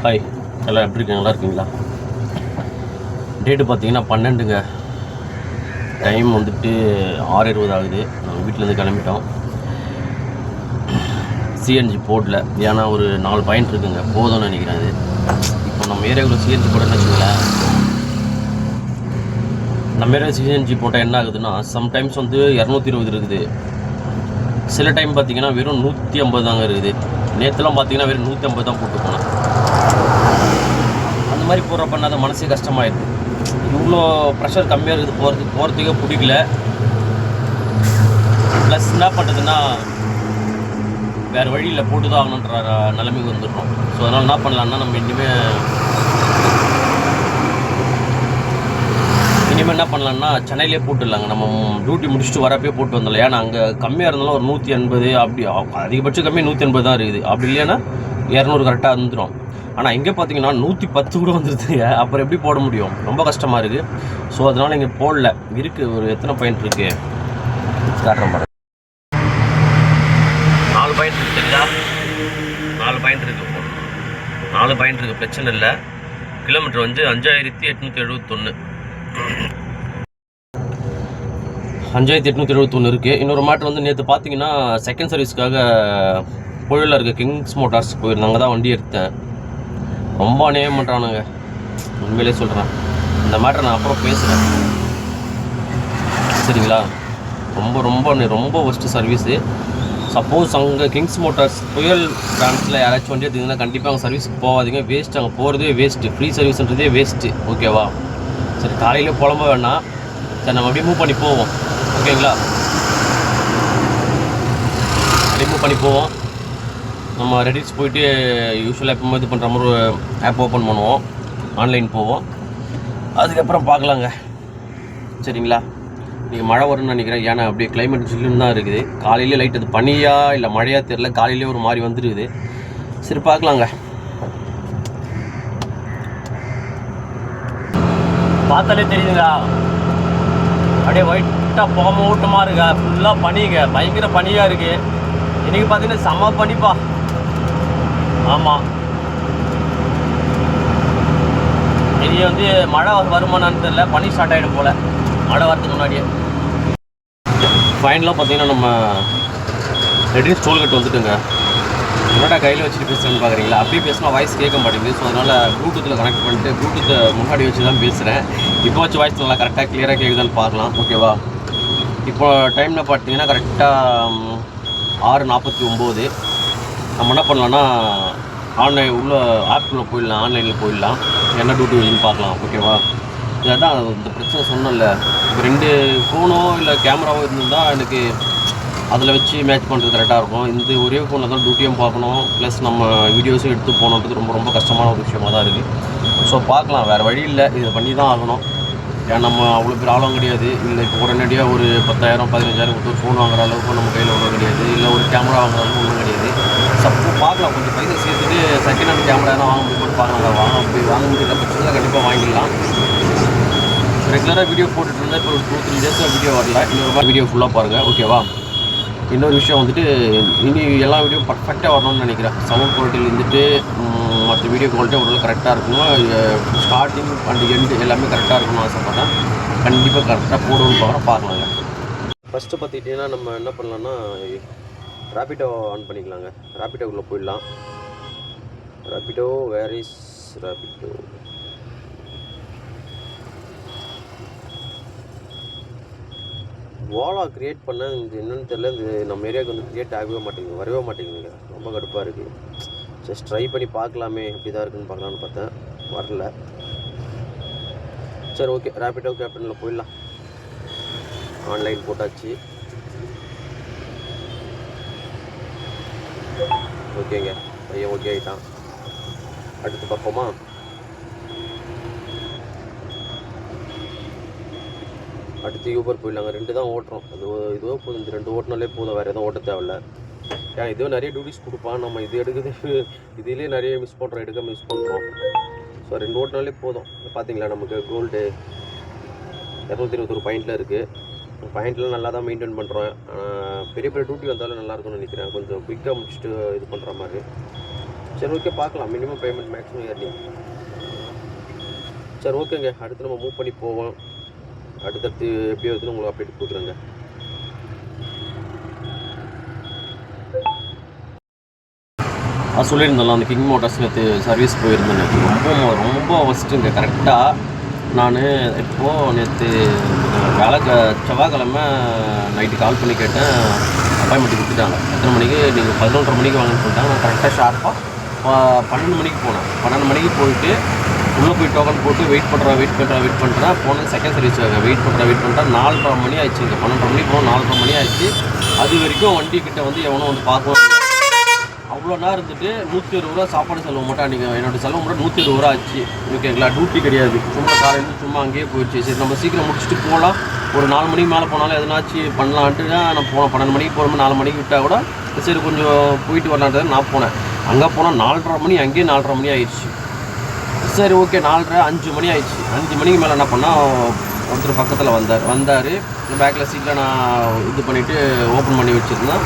Hi, எல்லாம் எப்படி இருக்கீங்க? நல்லா இருக்கீங்களா? டேட்டு பார்த்தீங்கன்னா 12ங்க. டைம் வந்துட்டு 6:20 ஆகுது. நாங்கள் வீட்டிலேருந்து கிளம்பிட்டோம். சிஎன்ஜி போடல, ஏன்னா ஒரு 4 பாயிண்ட் இருக்குங்க, போதும்னு நினைக்கிறேன். அது இப்போ நம்ம ஏரியாவில் சிஎன்ஜி போட்டோன்னு வச்சுங்களேன். நம்ம ஏரியா சிஎன்ஜி போட்டால் என்ன ஆகுதுன்னா, சம்டைம்ஸ் வந்து 220 இருக்குது, சில டைம் பார்த்தீங்கன்னா வெறும் 150 தாங்க இருக்குது. நேற்றுலாம் பார்த்தீங்கன்னா வெறும் 150 தான் போட்டு போனேன். அந்த மாதிரி போடுறப்ப பண்ணாத மனசே கஷ்டமாயிடுது. இவ்வளோ ப்ரெஷர் கம்மியாக இருக்குது, போகிறதுக்கே பிடிக்கல. ப்ளஸ் என்ன பண்ணுறதுன்னா, வேறு வழியில் போட்டு தான் ஆகணுன்ற நிலைமைக்கு வந்துடுறோம். ஸோ அதனால் என்ன பண்ணலான்னா, நம்ம இனிமேல் என்ன பண்ணலான்னா சென்னையிலே போட்டுடலாங்க. நம்ம டியூட்டி முடிச்சுட்டு வரப்பே போட்டு வந்துடலாம். ஏன்னா அங்கே கம்மியாக இருந்தாலும் ஒரு 180 அப்படி, அதிகபட்சம் கம்மி 180 தான் இருக்குது. அப்படி இல்லைன்னா 200 கரெக்டாக வந்துடும். ஆனால் இங்கே பார்த்தீங்கன்னா 110 கூட வந்துருதுங்க. அப்புறம் எப்படி போட முடியும்? ரொம்ப கஷ்டமாக இருக்குது. ஸோ அதனால் இங்கே போடல. இருக்குது, ஒரு எத்தனை பாயிண்ட் இருக்குது காட்டுறேன் பாருங்க. 4 பாயிண்ட் இருக்குங்களா? 4 பாயிண்ட் இருக்குது. 4 பாயிண்ட் இருக்குது, பிரச்சனை இல்லை. கிலோமீட்டர் வந்து 5871. 5871 இருக்குது. இன்னொரு மாட்டு வந்து நேற்று பார்த்தீங்கன்னா செகண்ட் சர்வீஸ்க்காக புயலில் இருக்க கிங்ஸ் மோட்டார்ஸ் போயிருந்தாங்க, தான் வண்டி எடுத்தேன். ரொம்ப அநியாயம் பண்ணுறானுங்க, உண்மையிலே சொல்கிறேன். இந்த மேட்டரை நான் அப்புறம் பேசுகிறேன், சரிங்களா? ரொம்ப ரொம்ப ரொம்ப ஒஸ்ட்டு சர்வீஸு. சப்போஸ் அங்கே கிங்ஸ் மோட்டார்ஸ் புயல் பிரான்ச்சில் யாராச்சும் வண்டி எடுத்தீங்கன்னா கண்டிப்பாக அங்கே சர்வீஸுக்கு போகாதீங்க. வேஸ்ட்டு, அங்கே போகிறதே வேஸ்ட்டு. ஃப்ரீ சர்வீஸ்ன்றதே வேஸ்ட்டு, ஓகேவா? சரி, காலையில் புலம்ப வேணாம். சரி, நம்ம அப்படியே மூவ் பண்ணி போவோம், ஓகேங்களா? அப்படியே மூவ் பண்ணி போவோம். நம்ம ரெடிட்ஸ் போயிட்டு யூஸ்வலாக எப்போ இது பண்ணுற மாதிரி ஒரு ஆப் ஓப்பன் பண்ணுவோம், ஆன்லைன் போவோம், அதுக்கப்புறம் பார்க்கலாங்க, சரிங்களா? நீங்கள் மழை வரும்னு நினைக்கிறேன். ஏன்னா அப்படியே கிளைமேட் சில்லுன்னு தான் இருக்குது. காலையிலே லைட் அது பனியா இல்லை மழையாக தெரில, காலையிலே ஒரு மாதிரி வந்துருக்குது. சரி, பார்க்கலாங்க. பார்த்தாலே தெரியுதுங்க, அப்படியே ஒயிட்டாக புகை மூட்டமாக இருக்கா, ஃபுல்லாக பனிங்க, பயங்கர பனியாக இருக்குது. இன்றைக்கி பார்த்தீங்கன்னா செம்ம பனிப்பா. ஆமாம், இனி வந்து மழை வருமானான்னு தெரியல, பனி ஸ்டார்ட் ஆகிடும் போல் மழை வரதுக்கு முன்னாடியே. ஃபைனலாக பார்த்தீங்கன்னா நம்ம ரெடிஸ் டோல்கேட் வந்துட்டுங்க. என்னடா கையில் வச்சுட்டு பேசுகிறேன்னு பார்க்குறீங்களா? அப்படியே பேசினா வாய்ஸ் கேட்க மாட்டேங்குது. ஸோ அதனால் ப்ளூடூத்தில் கனெக்ட் பண்ணிட்டு ப்ளூடூத்தை முன்னாடி வச்சு தான் பேசுகிறேன். இப்போ வச்சு வாய்ஸ் நல்லா கரெக்டாக கிளியராக கேட்குதான்னு பார்க்கலாம், ஓகேவா? இப்போ டைமில் பார்த்தீங்கன்னா கரெக்டாக 6:49. நம்ம என்ன பண்ணலான்னா, ஆன்லைன் உள்ள ஆப்புக்குள்ளே போயிடலாம், ஆன்லைனில் போயிடலாம், என்ன டியூட்டி வருதுன்னு பார்க்கலாம், ஓகேவா? இதுதான் இந்த பிரச்சனை சொன்னேன்ல. இப்போ 2 ஃபோனோ இல்லை கேமராவோ இருந்திருந்தால் எனக்கு அதில் வச்சு மேட்ச் பண்ணுறது கரெக்டாக இருக்கும். இந்த ஒரே ஃபோனில் தான் டியூட்டியும் பார்க்கணும், ப்ளஸ் நம்ம வீடியோஸும் எடுத்து போகணுன்றது ரொம்ப ரொம்ப கஷ்டமான ஒரு விஷயமாக தான் இருக்குது. ஸோ பார்க்கலாம், வேறு வழி இல்லை, இதை பண்ணி தான் ஆகணும். ஏன்னா நம்ம அவ்வளோ பேர் ஆளும் கிடையாது. இல்லை இப்போ உடனடியாக ஒரு 10,000 15,000 கொடுத்து ஒரு ஃபோன் வாங்குற அளவுக்கு நம்ம கையில் ஒன்றும் கிடையாது. இல்லை ஒரு கேமரா வாங்குற அளவுக்கு ஒன்றும் கிடையாது. சப்போ பார்க்கலாம், கொஞ்சம் பைசா சேர்த்துட்டு செகண்ட் ஹேண்ட் கேமரா தான் வாங்க முடியுமா பார்க்கலாம். வாங்க முடியல பட்சத்தில் கண்டிப்பாக வாங்கிடலாம். ரெகுலராக வீடியோ போட்டுட்டு இருந்தால் இப்போ ஒரு 2-3 டேஸாக வீடியோ வரல. இன்னொரு மாதிரி வீடியோ ஃபுல்லாக பாருங்கள், ஓகேவா? இன்னொரு விஷயம் வந்துட்டு, இனி எல்லா வீடியோ பர்ஃபெக்டாக வரணும்னு நினைக்கிறேன். சவுண்ட் குவாலிட்டியில் இருந்துட்டு மற்ற வீடியோ குவாலிட்டி ஓரளவு கரெக்டாக இருக்கணும். ஸ்டார்டிங் அண்ட் எண்டு எல்லாமே கரெக்டாக இருக்கணும்னு ஆசைப்பட்றேன். கண்டிப்பாக கரெக்டாக போடுவோன்னு பார்க்கலாங்க. ஃபஸ்ட்டு பார்த்துக்கிட்டிங்கன்னா நம்ம என்ன பண்ணலான்னா, ரேபிடோ ஆன் பண்ணிக்கலாங்க. ரேபிடோக்குள்ளே போயிடலாம். Rapido, where is Rapido? வாலா க்ரியேட் பண்ண இது என்னென்னு தெரியல. இது நம்ம ஏரியாவுக்கு வந்து க்ரியேட் ஆகவே மாட்டேங்குது, வரவே மாட்டேங்குதுங்க. ரொம்ப கடுப்பாக இருக்குது. ஜஸ்ட் ட்ரை பண்ணி பார்க்கலாமே, எப்படி தான் இருக்குன்னு பார்க்கலான்னு பார்த்தேன், வரல. சரி, ஓகே, ரேபிடோ கேப்டனில் போயிடலாம். ஆன்லைன் போட்டாச்சு, ஓகேங்க. பையன் ஓகே ஆகிட்டான். அடுத்து பார்ப்போமா? அடுத்து யூபர் போயிடலாங்க. 2 தான் ஓட்டுறோம், அது இதுவோ போதும். இந்த 2 ஓட்டினாலே போதும், வேறு எதுவும் ஓட்ட தேவையில்ல. ஏன் இதுவே நிறைய டியூட்டிஸ் கொடுப்பான். நம்ம இது எடுக்குது, இதிலே நிறைய மிஸ் பண்ணுறோம், எடுக்க மிஸ் பண்ணுறோம். ஸோ 2 ஓட்டினாலே போதும். பார்த்தீங்களா, நமக்கு கோல்டு 221 பாயிண்டில் இருக்குது. பாயிண்ட்லாம் நல்லா தான் மெயின்டைன் பண்ணுறோம். பெரிய பெரிய டியூட்டி வந்தாலும் நல்லாயிருக்கும்னு நினைக்கிறேன். கொஞ்சம் குயிக்காக முடிச்சுட்டு இது பண்ணுற மாதிரி. சரி ஓகே, பார்க்கலாம். Minimum payment maximum earning. சரி ஓகேங்க, அடுத்து நம்ம மூவ் பண்ணி போவோம். அடுத்தடுத்து எப்படியோ வந்து உங்களுக்கு அப்டேட் கொடுக்குறேங்க. சொல்லியிருந்தோம்ல, அந்த கிங் மோட்டார்ஸ் நேற்று சர்வீஸ் போயிருந்தேன். ரொம்ப ரொம்ப ஃபஸ்ட்டுங்க. கரெக்டாக நான் இப்போது நேற்று செவ்வாய்க்கிழமை நைட்டு கால் பண்ணி கேட்டேன். அப்பாயின்மெண்ட் கொடுத்துட்டாங்க. எத்தனை மணிக்கு? நீங்கள் 11:30 மணிக்கு வாங்கன்னு சொல்லிட்டாங்க. நான் கரெக்டாக ஷார்ப்பாக 12 மணிக்கு போனேன். 12 மணிக்கு போயிட்டு உள்ளே போய் டோக்கன் போட்டு வெயிட் பண்ணுறேன். போனேன் செகண்ட் சர்வீஸ் வெயிட் பண்ணுறேன். 4:30 மணி ஆயிடுச்சுங்க. 12:30 மணிக்கு போனோம், 4:30 மணி ஆயிடுச்சு. அது வரைக்கும் வண்டி கிட்ட வந்து எவனோ வந்து பார்க்கவும். அவ்வளோ நேரம் இருந்துட்டு 120 ரூபா சாப்பாடு செலவு மட்டும். அன்றைக்கி என்னோடய செலவு மட்டும் 120 ரூபா ஆச்சு. ஓகேங்களா? டியூட்டி கிடையாது, சும்மா காலையில் சும்மா அங்கேயே போயிடுச்சு. சரி நம்ம சீக்கிரம் முடிச்சுட்டு போகலாம், ஒரு 4 மணிக்கு மேலே போனாலும் எதனாச்சும் பண்ணலான்ட்டு தான் நான் போனேன். 12 மணிக்கு போகிறோம், 4 மணிக்கு விட்டால் கூட சரி கொஞ்சம் போயிட்டு வரலான்ட்டு நான் போனேன். அங்கே போனால் 4:30 மணி, அங்கேயே 4:30 மணி ஆயிடுச்சு. சரி ஓகே, 4:30 5 மணி ஆயிடுச்சு. 5 மணிக்கு மேலே என்ன பண்ணால் ஒருத்தர் பக்கத்தில் வந்தார். பேக்கில் சீட்டில் நான் இது பண்ணிவிட்டு ஓப்பன் பண்ணி வச்சுருந்தேன்.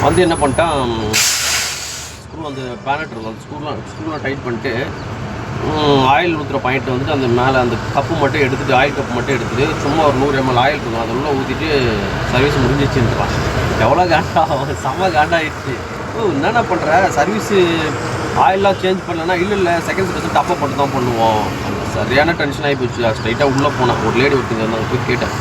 வந்து என்ன பண்ணிட்டான், அந்த பேனட் இருக்கும், அந்த ஸ்க்ரூலாம் டைட் பண்ணிட்டு ஆயில் ஊற்றுற பாயிண்ட் வந்துட்டு அந்த மேலே அந்த கப்பு மட்டும் எடுத்துகிட்டு, ஆயில் கப்பு மட்டும் எடுத்துகிட்டு சும்மா ஒரு 100 ml ஆயில் இருக்கும், அதை உள்ளே ஊற்றிட்டு சர்வீஸ் முடிஞ்சிச்சுன்றான். எவ்வளோ காண்டா, செம்ம காண்டாகிடுச்சு. என்னென்ன பண்ணுற, சர்வீஸு ஆயிலெலாம் சேஞ்ச் பண்ணலன்னா இல்லை செகண்ட் சர்வீஸ் டப்பை மட்டும் தான் பண்ணுவோம். சரியான டென்ஷன் ஆகி போச்சு. ஸ்ட்ரைட்டாக உள்ளே போனேன். ஒரு லேடி ஒருத்தங்க இருந்தாங்க, போய் கேட்டேன்,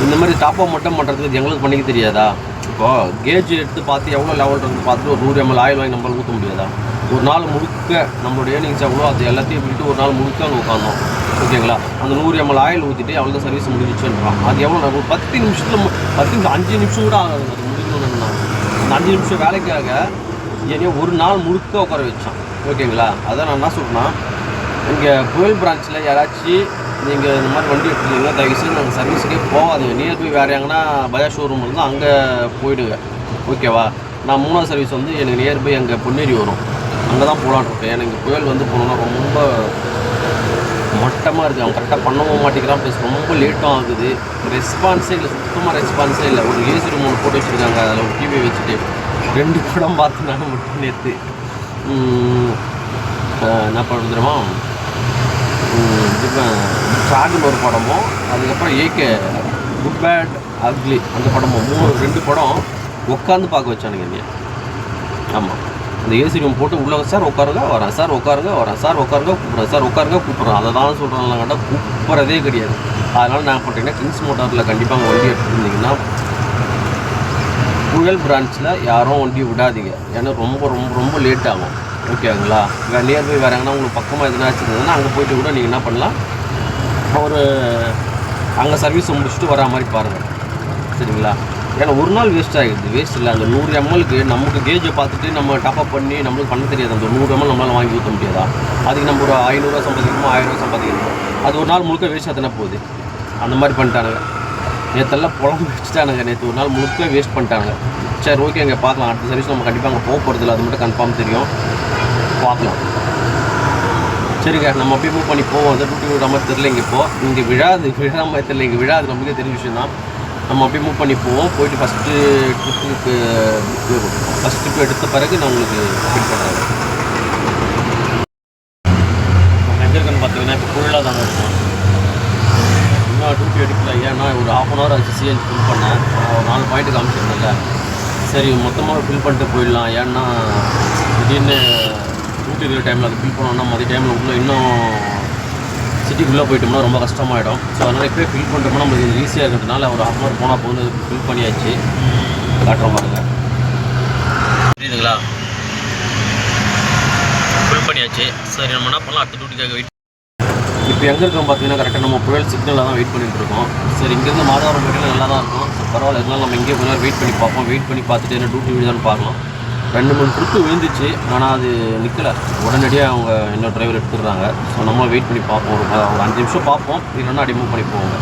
இந்த மாதிரி டாப்பை மட்டும் பண்ணுறதுக்கு எங்களுக்கு பண்ணிக்க தெரியாதா? இப்போது கேஜ் எடுத்து பார்த்து எவ்வளோ லெவல் இருந்து பார்த்துட்டு ஒரு 100 ml ஆயில் வாங்கி நம்மளால் ஊற்ற முடியாதா? ஒரு நாள் முழுக்க நம்மளுடைய ஏர்னிங்ஸ் எவ்வளோ அது எல்லாத்தையும் விட்டுட்டு ஒரு நாள் முழுக்க அங்கே உட்காந்தோம். ஓகேங்களா? அந்த 100 ml ஆயில் ஊற்றிட்டு அவ்வளோ தான் சர்வீஸ் முடிஞ்சிச்சுன்றான். அது எவ்வளோ? ஒரு 10 நிமிஷத்தில் 5 நிமிஷம் கூட ஆகாது அது முடிக்கணும்னா. அந்த 5 நிமிஷம் வேலைக்காக என்னையோ ஒரு நாள் முழுக்க உட்கார வச்சான். ஓகேங்களா? அதான் நான் என்ன சொல்கிறேன்னா, இங்கே புயல் பிரான்ச்சில் யாராச்சும் நீங்கள் இந்த மாதிரி வண்டி எடுத்துக்கிங்க, தயவுசெய்து நாங்கள் சர்வீஸுக்கே போகாதீங்க. நியர் போய் வேறு எங்கன்னா பஜாஜ் ஷோரூம் இருந்தால் அங்கே போயிடுங்க. ஓகேவா? நான் 3வது சர்வீஸ் வந்து எனக்கு நியர் பை அங்கே பொன்னேரி வரும், அங்கே தான் போகலான்னு இருக்கேன். எனக்கு புயல் வந்து போனோன்னா ரொம்ப மட்டமாக இருக்குது. அவன் கரெக்டாக பண்ணவும் மாட்டேங்கிறான், ப்ளஸ் ரொம்ப லேட்டும் ஆகுது. ரெஸ்பான்ஸே இல்லை, சுத்தமாக ரெஸ்பான்ஸே இல்லை. ஒரு ஏசி ரூம் ஒன்று போட்டு வச்சுருக்காங்க, அதில் ஒரு டிவி வச்சுட்டு 2 படம் பார்த்து நாங்கள் மட்டும் நேற்று என்ன பண்ணுறது தெரியுமா, சார்ஜில் ஒரு படமும், அதுக்கப்புறம் ஏகே குட் பேட் அக்லி அந்த படமும் 2 படம் உட்காந்து பார்க்க வச்சானுங்க என்னைய. ஆமாம், அந்த ஏசி ரூம் போட்டு உள்ளே சார் உட்காருங்க வரேன், சார் உட்காருங்க வரேன், சார் உட்காருங்க கூப்பிட்றேன், சார் உட்காருங்க கூப்பிட்றேன். அதை தான் சொல்கிறாங்களா கேட்டால் கூப்பிட்றதே கிடையாது. அதனால் நான் பண்ணுறீங்கன்னா கிங்ஸ் மோட்டாரில் கண்டிப்பாக அங்கே வண்டி எடுத்துருந்தீங்கன்னா புயல் பிரான்ச்சில் யாரும் வண்டி விடாதீங்க. ஏன்னா ரொம்ப ரொம்ப ரொம்ப லேட் ஆகும். ஓகேங்களா? நியர்பை வேறு எங்கன்னா உங்களுக்கு பக்கமாக எதுனாச்சும் இருந்ததுன்னா அங்கே போய்ட்டு கூட நீங்கள் என்ன பண்ணலாம், ஒரு அங்கே சர்வீஸை முடிச்சுட்டு வரா மாதிரி பாருங்கள். சரிங்களா? ஏன்னா ஒரு நாள் வேஸ்ட் ஆகிடுது. வேஸ்ட் இல்லை, அந்த 100 mlக்கு நமக்கு கேஜை பார்த்துட்டு நம்ம டாப்அப் பண்ணி நம்மளுக்கு பண்ண தெரியாது. அந்த 100 ml நம்மளால் வாங்கி ஊற்ற முடியாதா? அதுக்கு நம்ம ஒரு 500 ரூபா சம்பாதிக்கணுமோ 1000 ரூபா சம்பாதிக்கணுமோ, அது ஒரு நாள் முழுக்க வேஸ்ட் ஆகினா போகுது. அந்த மாதிரி பண்ணிட்டானுங்க. நேற்றெல்லாம் புலம்பு வச்சுட்டானுங்க. நேற்று ஒரு நாள் முழுக்க வேஸ்ட் பண்ணிட்டாங்க. சரி ஓகேங்க, பார்க்கலாம். அடுத்த சர்வீஸ் நம்ம கண்டிப்பாக அங்கே போக போகிறதில்ல, அது மட்டும் கன்ஃபார்ம் தெரியும். பார்க்கலாம். சரிங்க, நம்ம அப்படியே மூவ் பண்ணி போவோம். அந்த டூட்டி விடுற மாதிரி தெரியல. இங்கே இங்கே விழா மாதிரி தெரியல. இங்கே விழாது, நம்மளுக்கே தெரிஞ்ச விஷயம் தான். நம்ம அப்படியே மூவ் பண்ணி போவோம். போயிட்டு ஃபஸ்ட்டு ட்ரிப்பு எடுத்த பிறகு நான் உங்களுக்கு ஃபிட் பண்ணுறேன். நம்ம எங்கே இருக்குன்னு பார்த்தீங்கன்னா இப்போ புயலாக தாங்க இருக்கும். இன்னும் டூட்டி எடுக்கல. ஏன்னா ஒரு 1/2 hour ஆச்சு சிஎன்ஜி ஃபில் பண்ணேன். ஒரு 4 பாயிண்ட் காமிச்சிருந்தேன்ல. சரி மொத்தமாக ஃபில் பண்ணிட்டு போயிடலாம். ஏன்னா திடீர்னு டூட்டி இருக்கிற டைமில் அது ஃபில் பண்ணோன்னா மதிய டைமில் உள்ளே இன்னும் சிட்டிக்குள்ளே போயிட்டோம்னா ரொம்ப கஷ்டமாயிடும். ஸோ அதனால் இப்போயே ஃபில் பண்ணிட்டோம்னா நம்மளுக்கு ஈஸியாக இருக்கிறதுனால ஒரு 1/2 hour போனால் போகுது. ஃபில் பண்ணியாச்சு, காட்டுற பாருங்க. புரியுதுங்களா? ஃபில் பண்ணியாச்சு. சரி நம்ம என்ன பண்ணலாம், அடுத்த டூட்டிக்காக வெயிட். இப்போ எங்கே இருக்கோம் பார்த்தீங்கன்னா கரெக்டாக நம்ம புயல் சிக்னலில் தான் வெயிட் பண்ணிட்டு இருக்கோம். சரி இங்கேருந்து மாதவரம் போய்ட்டு நல்லா தான் இருக்கும். ஸோ பரவாயில்ல, இருந்தாலும் நம்ம இங்கே கொஞ்ச நேரம் வெயிட் பண்ணி பார்ப்போம். வெயிட் பண்ணி பார்த்துட்டு என்ன டூட்டி விழுதான்னு பார்க்கலாம். 2-3 ட்ரிப்பு விழுந்துச்சு, ஆனால் அது நிற்கலை. உடனடியாக அவங்க இன்னொரு டிரைவர் எடுத்துடுறாங்க. ஸோ நம்ம வெயிட் பண்ணி பார்ப்போம். ஒரு 5 நிமிஷம் பார்ப்போம், இல்லைன்னா அடி மூவ் பண்ணி போவோங்க.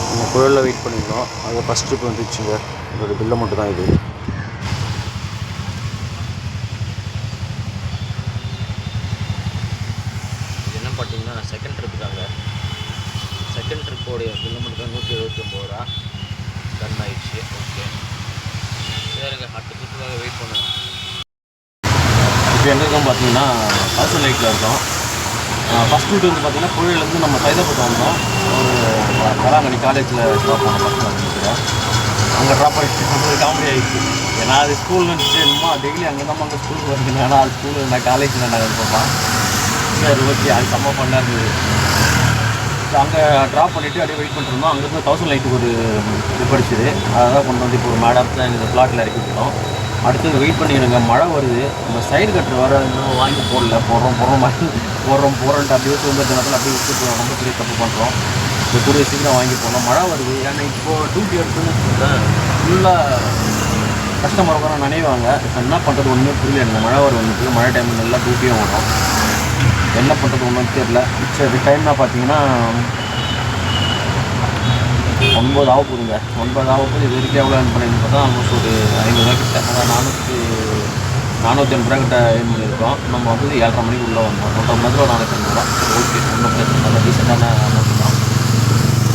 நம்ம புயலில் வெயிட் பண்ணியிருந்தோம். அது ஃபஸ்ட் ட்ரிப் வந்துச்சுங்க. இதோட பில்லை மட்டும் தான் இது. என்ன பார்த்தீங்கன்னா செகண்ட் ட்ரிப்புக்காக. செகண்ட் ட்ரிப்போடைய பில்லை மட்டும் தான் 179 ரூபா டன் ஆயிடுச்சு. ஓகே சரிங்க, அடுத்த ட்ரிப்புக்காக வெயிட் பண்ணுங்கள். இப்போ எங்கே இருக்கோம் பார்த்தீங்கன்னா பர்சனல் லைட்டில் இருக்கோம். ஃபஸ்ட் ரூட் வந்து பார்த்தீங்கன்னா கோயிலேருந்து நம்ம சைதாப்பேட்டை வந்தோம். ஒரு வேளாங்கண்ணி காலேஜில் ட்ராப் பண்ணோம் பஸ்ஸில் வந்துருக்கிறேன். அங்கே ட்ராப் ஆகிட்டு காமெடி ஆகிடுச்சு. ஏன்னா அது ஸ்கூல் நினச்சிட்டு என்னமோ டெய்லி அங்கே தான் அங்கே ஸ்கூலுக்கு வருதுங்க. ஆனால் அது ஸ்கூலில் நான் காலேஜில் நாங்கள் போப்போம். சரி ஓகே, அது செம்ம பண்ணாக இருந்தது. அங்கே ட்ராப் பண்ணிவிட்டு அப்படியே வெயிட் பண்ணிருந்தோம். அங்கேருந்து 1000 லைட்டுக்கு ஒரு இது படிச்சுது. அதான் கொண்டு வந்து இப்போ ஒரு மேடத்தில் இந்த பிளாட்டில் இறக்கி விட்டோம். அடுத்தது வெயிட் பண்ணி எனக்கு மழை வருது. நம்ம சைடு கட்டுற வர இன்னும் வாங்கி போடுறோம் மாதிரி போகிறோன்ட்டு அப்படியே வந்து நேரத்தில் அப்படியே விட்டு ரொம்ப பெரிய தப்பு பண்ணுறோம். இப்போ கூடிய சீக்கிரம் வாங்கி போனோம். மழை வருது. ஏன்னா இப்போது டியூட்டி எடுத்துன்னு சொல்லிட்டேன் ஃபுல்லாக கஸ்டமர் வர நினைவாங்க. இப்போ என்ன பண்ணுறது ஒன்றுமே புரியல. எனக்கு மழை வரும் வந்துட்டு மழை டைமில் நல்லா டியூட்டியும் வரும். என்ன பண்ணுறது ஒன்றும் தெரியல. சரி டைம்னா பார்த்தீங்கன்னா 9 ஆக போகுதுங்க. 9 ஆக போகுது. இது வரைக்கும் எவ்வளோ ஏர்ன் பண்ணியிருந்தோம் பார்த்தா ஆல்மோஸ்ட் ஒரு 500 ரூபா கிட்ட, அதான் 480 ரூபா கிட்ட ஏர்ன் பண்ணியிருக்கோம். நம்ம வந்து 7:30 மணிக்கு உள்ளே வந்தோம். 1.5 மணி நேரத்தில் 480 ரூபா. சரி ஓகே, ஒன்றும் பிரச்சனை நல்லா டீசெண்டான அமௌண்ட் தான்.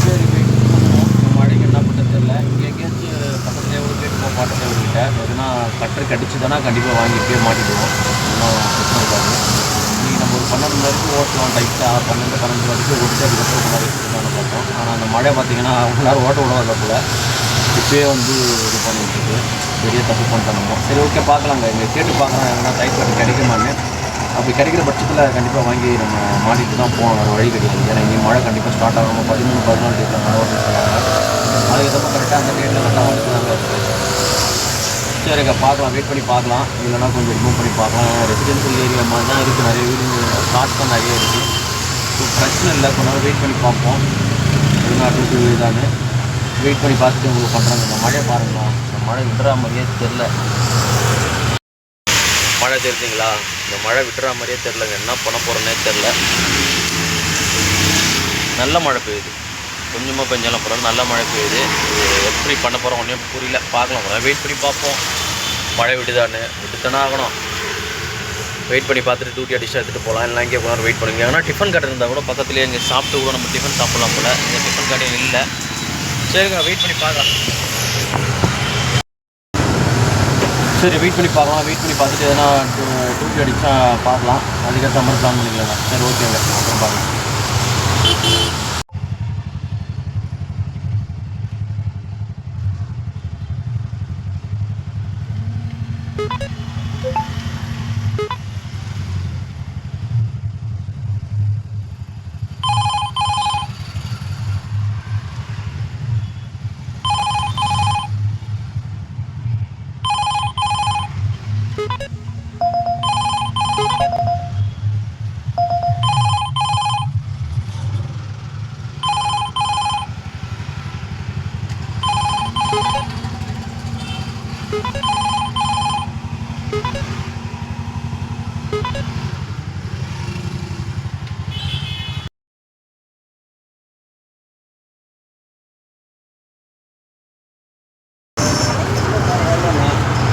சரி வெயிட் பண்ணுவோம். மழைக்கு என்ன பண்ணுறது தெரியல. இங்கே எங்கேயாச்சும் பக்கத்துலேயே ஒரு கேட்டு மாட்டேன் அவர்கிட்ட எதுனா கட்டர் கடிச்சுதானா கண்டிப்பாக வாங்கிட்டு மாட்டிடுவோம். ஒன்றும் பிரச்சனை இருக்காது. இன்றைக்கி நம்ம ஒரு 12 மணி வரைக்கும் ஓட்டலாம் டைட்டாக. 12 வரைக்கும் ஓட்டு அதுக்கப்புறம் கொஞ்ச நேரம் எடுத்துக்கலாம்னு பார்த்தோம். ஆனால் அந்த மழை பார்த்திங்கன்னா ஒரு நேரம் ஓட்ட விடாத போல் இப்போயே வந்து இது பண்ணிட்டுருக்கு. பெரிய தப்பு பண்ணிட்டோம் நம்ம. சரி ஓகே பார்க்கலாங்க. இங்கே கேட்டு பார்க்கலாம் எங்கன்னா டைட் கட்டு கிடைக்குமான்னு. அப்படி கிடைக்கிற பட்சத்தில் கண்டிப்பாக வாங்கி நம்ம மாட்டிட்டு தான் போகணும். வேறு வழி கிடையாது. ஏன்னா இங்கே மழை கண்டிப்பாக ஸ்டார்ட் ஆகும். 13-14 டேட்டில் மழை வரும்னு சொல்லுவாங்க. அதுக்கப்புறம் கரெக்டாக அந்த டேட்டில் கரெக்டாக வந்துட்டு தாங்க இருக்குது. சரிக்கா பார்க்கலாம், வெயிட் பண்ணி பார்க்கலாம். இல்லைனா கொஞ்சம் ரிமூவ் பண்ணி பார்க்கலாம். ரெசிடென்ஷியல் ஏரியா மாதிரி தான் இருக்குது. நிறைய வீடு ஸ்டார்ட் தான் நிறைய இருக்குது. ஸோ பிரச்சனை இல்லை. கொஞ்ச நேரம் வெயிட் பண்ணி பார்ப்போம். வெளிநாட்டு வீடானு வெயிட் பண்ணி பார்த்துட்டு உங்களுக்கு பண்ணுறாங்க. இந்த மழை பாருங்களா, இந்த மழை விட்டுற மாதிரியே தெரில. மழை தெரிஞ்சிங்களா? இந்த மழை விட்டுற மாதிரியே தெரிலங்க. என்ன பண்ண போகிறோன்னே தெரில. நல்ல மழை பெய்யுது. கொஞ்சமாக பெஞ்சாலும் போகிறோம். நல்ல மழை பெய்யுது. எப்படி பண்ண போகிறோம் ஒன்றும் புரியல. பார்க்கலாம், வெயிட் பண்ணி பார்ப்போம். மழை விட்டுதானே ஆகணும். வெயிட் பண்ணி பார்த்துட்டு டியூட்டி அடிச்சு எடுத்துகிட்டு போகலாம். இல்லை இங்கே கொஞ்சம் வெயிட் பண்ணுங்க. ஏன்னா டிஃபன் கடை இருந்தால் கூட பக்கத்துலேயே இங்கே சாப்பிட்டு கூட நம்ம டிஃபன் சாப்பிட்லாம் போல். இங்கே டிஃபன் கடையும் இல்லை. சரிங்க, வெயிட் பண்ணி பார்க்கலாம். சரி வெயிட் பண்ணி பார்க்கலாம். வெயிட் பண்ணி பார்த்துட்டு எதனா டியூட்டி அடித்தா பார்க்கலாம். அதுக்கேற்ற மாதிரி பிளான் பண்ணிக்கலாம். சரி ஓகேங்க, அப்புறம் பார்க்கலாம்.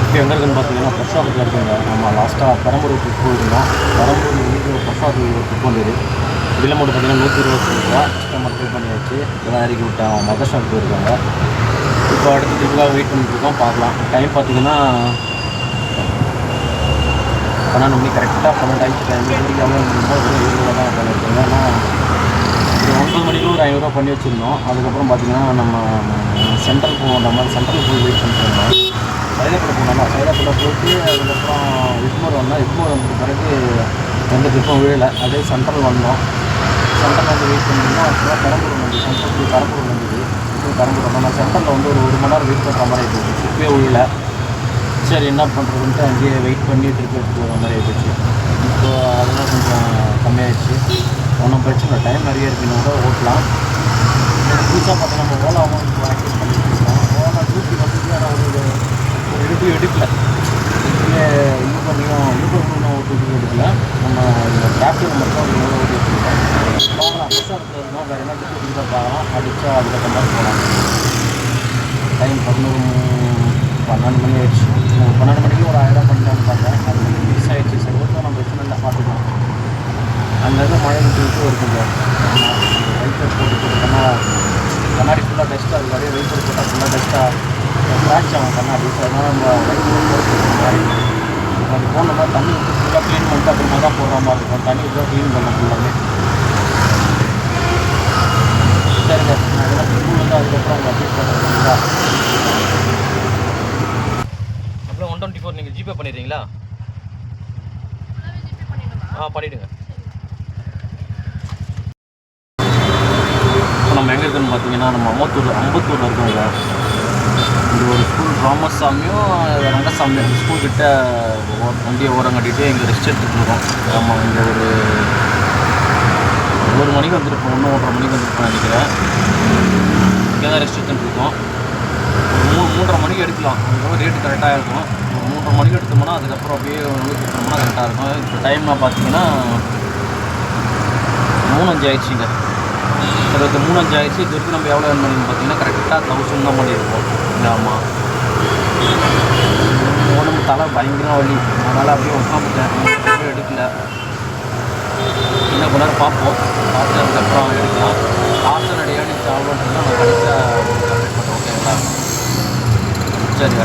இப்போ எங்கே இருக்குன்னு பார்த்தீங்கன்னா பஸ் ஸ்டாப்பில் இருக்குங்க. நம்ம லாஸ்ட்டாக பெரம்பூர் ட்ரிப் போயிருந்தோம். பெரம்பூர் இன்றைக்கி ஒரு பஸ் ஸ்டாப்பில் ட்ரிப் வந்தது. இதில் மட்டும் பார்த்தீங்கன்னா 125 ரூபா கஸ்டமர் பே பண்ணியாச்சு. இதெல்லாம் இறக்கி விட்டேன். அவங்க மதர் ஷாப் போயிருக்காங்க. இப்போ அடுத்த ட்ரிப்புக்காக வெயிட் பண்ணிட்டுருக்கோம். பார்க்கலாம். டைம் பார்த்தீங்கன்னா 12 மணி கரெக்டாக 12 ஆயிடுச்சு. டைம் மணிக்கு எவ்வளோ இருந்தோம் 7 ரூபா தான் பண்ணியிருக்கோங்க. ஏன்னா ஒரு 9 மணிக்கு ஒரு 500 ரூபா பண்ணி வச்சுருந்தோம். அதுக்கப்புறம் பார்த்தீங்கன்னா நம்ம சென்ட்ரல் போகிற மாதிரி சென்ட்ரல் போய் வெயிட் பண்ணிட்டுருந்தோம். சைதாப்பேட்டை போனோம். சைதாப்பேட்டை போயிட்டு அதுக்கப்புறம் எக்மோர் வந்தோம். எக்மோர் வந்த பிறகு எந்த ட்ரிப்பும் விழலை. அதே சென்ட்ரல் வந்தோம். சென்ட்ரல் வந்து வெயிட் பண்ணியிருந்தோம். அப்புறம் பெரம்பூர் வந்து சென்ட்ரல் போய் பெரம்பூர் வந்தது. இப்போ பெரம்பூர் வந்தோம். நான் சென்ட்ரலில் வந்து ஒரு 1 மணி நேரம் வெயிட் பண்ணுற மாதிரி ஆகிடுச்சு. ட்ரிப்பே விழலை. சரி என்ன பண்ணுறதுன்ட்டு அங்கேயே வெயிட் பண்ணி ட்ரிப் எடுத்துகிட்டு வர மாதிரி ஆகிடுச்சு. இப்போ அதெல்லாம் கொஞ்சம் கம்மியாகிடுச்சு. ஒன்றும் பிரச்சனை இல்லை. டைம் நிறைய இருக்குன்னு கூட ஓட்டலாம். புதுசாக பார்த்தீங்கன்னா நம்ம ஓலாவும் இப்போ ஆக்டிவ் பண்ணிட்டு இருக்கோம். ஓலா டியூட்டி வந்து ஒரு எடுப்பு எடுக்கல. இதுலேயே இன்னும் பண்ணியும் ஒரு டியூட்டி எடுக்கல. நம்ம இந்த டிராஃபிக் மட்டும் ஒரு எவ்வளோ ஓட்டி எடுத்துருக்கோம். பார்க்கலாம். புதுசாக இருக்கிறதுனா வேறு என்ன டியூட்டி தான் பார்க்கலாம். அடித்தா அதுக்கப்புறம் மாதிரி போகலாம். டைம் 12 மணி ஆயிடுச்சு. 12 மணிக்கு ஒரு 1000 ரூபா பண்ணிட்டான்னு பார்த்தேன். அது மிஸ் ஆகிடுச்சு. சரி ஓகே, நம்ம பிரச்சனை இல்லை, பார்த்துக்கலாம். அங்கேருந்து மழை விட்டு இருக்குங்க. வைப்பர் போட்டு கண்ணாடி ஃபுல்லாக டஸ்ட்டாக இருக்குது. அப்படியே வைப்பர் போட்டால் ஃபுல்லாக டஸ்ட்டாக ஸ்க்ராட்ச் ஆகும் கண்ணாடி. ஸோ அதனால் நம்ம வைப்பர் போட்டு மாதிரி அது போனோம்னா தண்ணி வந்து ஃபுல்லாக போகிற மாதிரி இருக்கும். தண்ணி தான் க்ளீன் பண்ண ஃபுல்லாமே. சரிங்க, நான் இதெல்லாம் ஸ்கூல் வந்து அதுக்கப்புறம் உங்கள் அப்டேட் பண்ணுறீங்களா? அப்புறம் 124 நீங்கள் ஜிபே பண்ணிடுறீங்களா? பண்ணிவிடுங்க. இப்போ நம்ம எங்கே இருக்குன்னு பார்த்தீங்கன்னா நம்ம அம்பத்தூரில் இருக்கோங்க. இந்த ஒரு ஸ்கூல் ராமசாமியும் ரங்கசாமியும் ஸ்கூல் கிட்ட வண்டியை ஓரம் கட்டிட்டு இங்கே ரெஸ்ட் எடுத்துகிட்டு இருக்கோம். ஆமாம், இங்கே ஒரு மணிக்கு வந்துருப்போம், 1-1:30 மணிக்கு வந்துருப்போம் நினைக்கிறேன். இங்கே தான் ரெஸ்ட் எடுத்துகிட்டு இருக்கோம். 3-3:30 மணிக்கு எடுக்கலாம், அதுக்கப்புறம் ரேட்டு கரெக்டாக இருக்கும். 3:30 மணிக்கு எடுத்தோம்னா அதுக்கப்புறம் அப்படியே கொடுத்தோம்னா கரெக்டாக இருக்கும். இப்போ டைம்லாம் பார்த்தீங்கன்னா 3:05 ஆயிடுச்சுங்க. 3:05 ஆயிடுச்சு. இது வரைக்கும் நம்ம எவ்வளோ பண்ணி பார்த்தீங்கன்னா கரெக்டாக 1000 தான் பண்ணியிருக்கோம். ஆமாம், உடம்பு தலை பயங்கர வலி, அதனால் அப்படியே உட்காந்துட்டேன், எடுக்கல. இன்னும் கொஞ்ச நேரம் பார்ப்போம், பார்த்து அதுக்கப்புறம் எடுக்கலாம். லாஸ்ட்டாக நிறைய சாப்பிட்றதுனா நான் கடைசியாக அப்டேட் பண்ணுறேன். ஓகேங்களா? சரி.